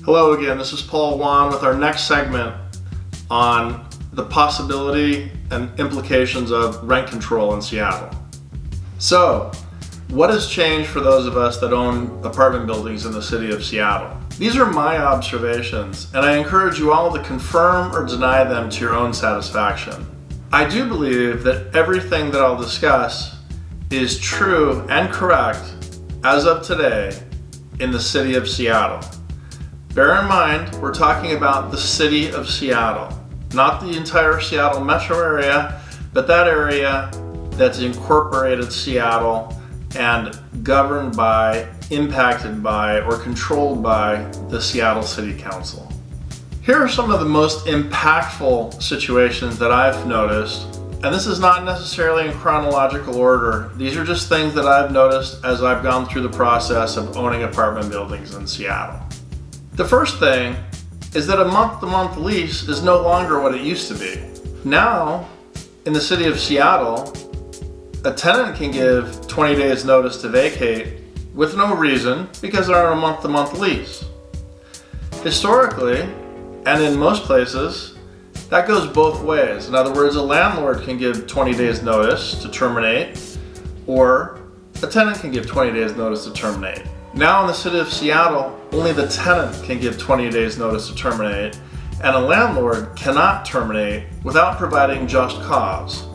Hello again, this is Paul Waln with our next segment on the possibility and implications of rent control in Seattle. So, what has changed for those of us that own apartment buildings in the city of Seattle? These are my observations, and I encourage you all to confirm or deny them to your own satisfaction. I do believe that everything that I'll discuss is true and correct as of today in the city of Seattle. Bear in mind, we're talking about the city of Seattle, not the entire Seattle metro area, but that area that's incorporated Seattle and governed by, impacted by, or controlled by the Seattle City Council. Here are some of the most impactful situations that I've noticed, and this is not necessarily in chronological order. These are just things that I've noticed as I've gone through the process of owning apartment buildings in Seattle. The first thing is that a month-to-month lease is no longer what it used to be. Now, in the city of Seattle, a tenant can give 20 days notice to vacate with no reason because they're on a month-to-month lease. Historically, and in most places, that goes both ways. In other words, a landlord can give 20 days notice to terminate, or a tenant can give 20 days notice to terminate. Now in the city of Seattle, only the tenant can give 20 days notice to terminate, and a landlord cannot terminate without providing just cause.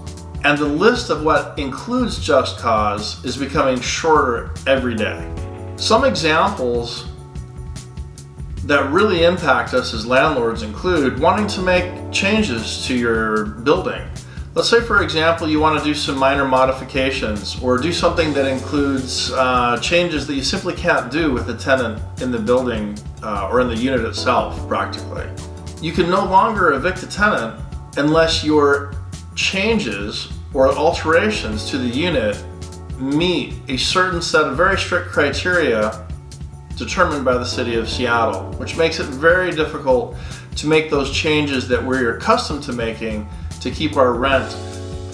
And the list of what includes just cause is becoming shorter every day. Some examples that really impact us as landlords include wanting to make changes to your building. Let's say, for example, you want to do some minor modifications or do something that includes changes that you simply can't do with the tenant in the building or in the unit itself, practically. You can no longer evict a tenant unless your changes or alterations to the unit meet a certain set of very strict criteria determined by the city of Seattle, which makes it very difficult to make those changes that we're accustomed to making to keep our rent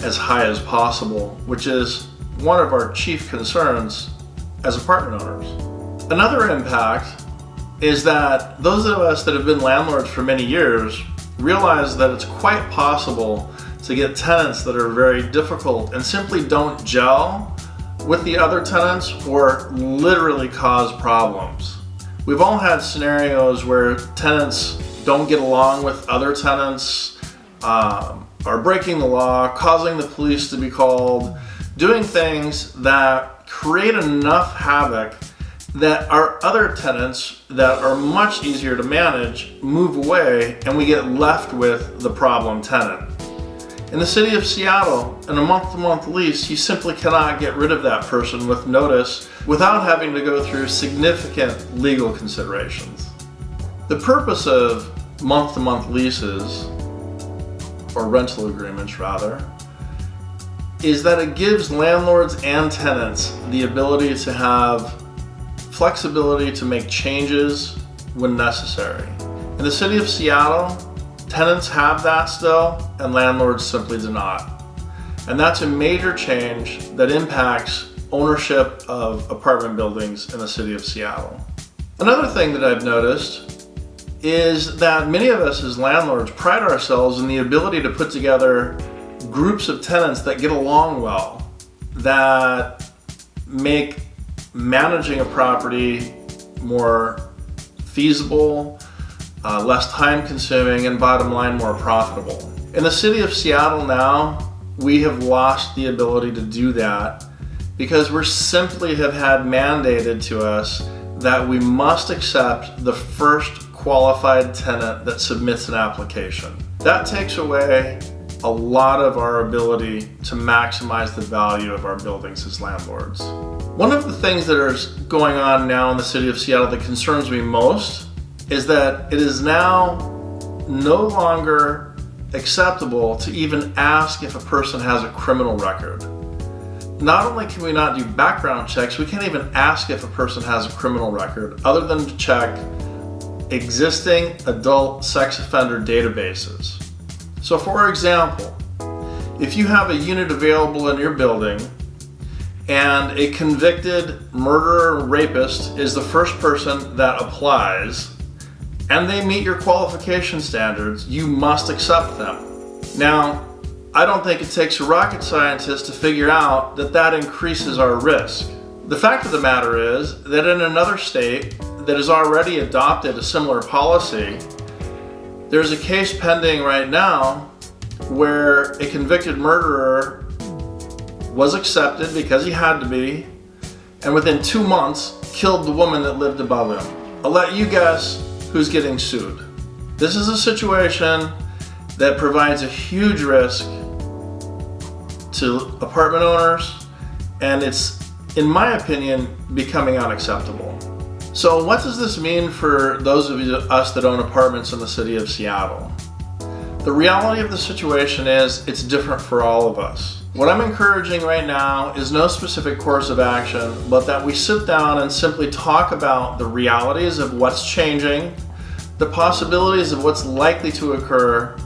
as high as possible, which is one of our chief concerns as apartment owners. Another impact is that those of us that have been landlords for many years realize that it's quite possible to get tenants that are very difficult and simply don't gel with the other tenants or literally cause problems. We've all had scenarios where tenants don't get along with other tenants, are breaking the law, causing the police to be called, doing things that create enough havoc that our other tenants that are much easier to manage move away and we get left with the problem tenant. In the city of Seattle, in a month-to-month lease, you simply cannot get rid of that person with notice without having to go through significant legal considerations. The purpose of month-to-month leases, or rental agreements rather, is that it gives landlords and tenants the ability to have flexibility to make changes when necessary. In the city of Seattle, tenants have that still, and landlords simply do not. And that's a major change that impacts ownership of apartment buildings in the city of Seattle. Another thing that I've noticed is that many of us as landlords pride ourselves in the ability to put together groups of tenants that get along well, that make managing a property more feasible, less time consuming, and bottom line, more profitable. In the city of Seattle now, we have lost the ability to do that because we simply have had mandated to us that we must accept the first qualified tenant that submits an application. That takes away a lot of our ability to maximize the value of our buildings as landlords. One of the things that is going on now in the city of Seattle that concerns me most is that it is now no longer acceptable to even ask if a person has a criminal record. Not only can we not do background checks, we can't even ask if a person has a criminal record other than to check existing adult sex offender databases. So for example, if you have a unit available in your building and a convicted murderer or rapist is the first person that applies, and they meet your qualification standards, you must accept them. Now, I don't think it takes a rocket scientist to figure out that that increases our risk. The fact of the matter is that in another state that has already adopted a similar policy, there's a case pending right now where a convicted murderer was accepted because he had to be, and within 2 months killed the woman that lived above him. I'll let you guess who's getting sued. This is a situation that provides a huge risk to apartment owners, and it's, in my opinion, becoming unacceptable. So what does this mean for those of us that own apartments in the city of Seattle? The reality of the situation is it's different for all of us. What I'm encouraging right now is no specific course of action, but that we sit down and simply talk about the realities of what's changing, the possibilities of what's likely to occur,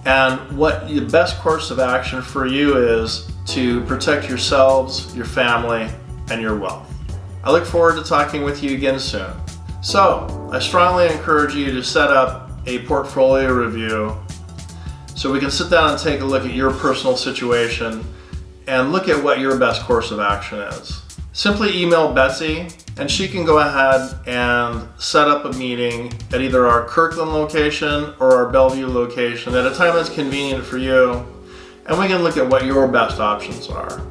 and what the best course of action for you is to protect yourselves, your family, and your wealth. I look forward to talking with you again soon. So, I strongly encourage you to set up a portfolio review so we can sit down and take a look at your personal situation and look at what your best course of action is. Simply email Betsy and she can go ahead and set up a meeting at either our Kirkland location or our Bellevue location at a time that's convenient for you, and we can look at what your best options are.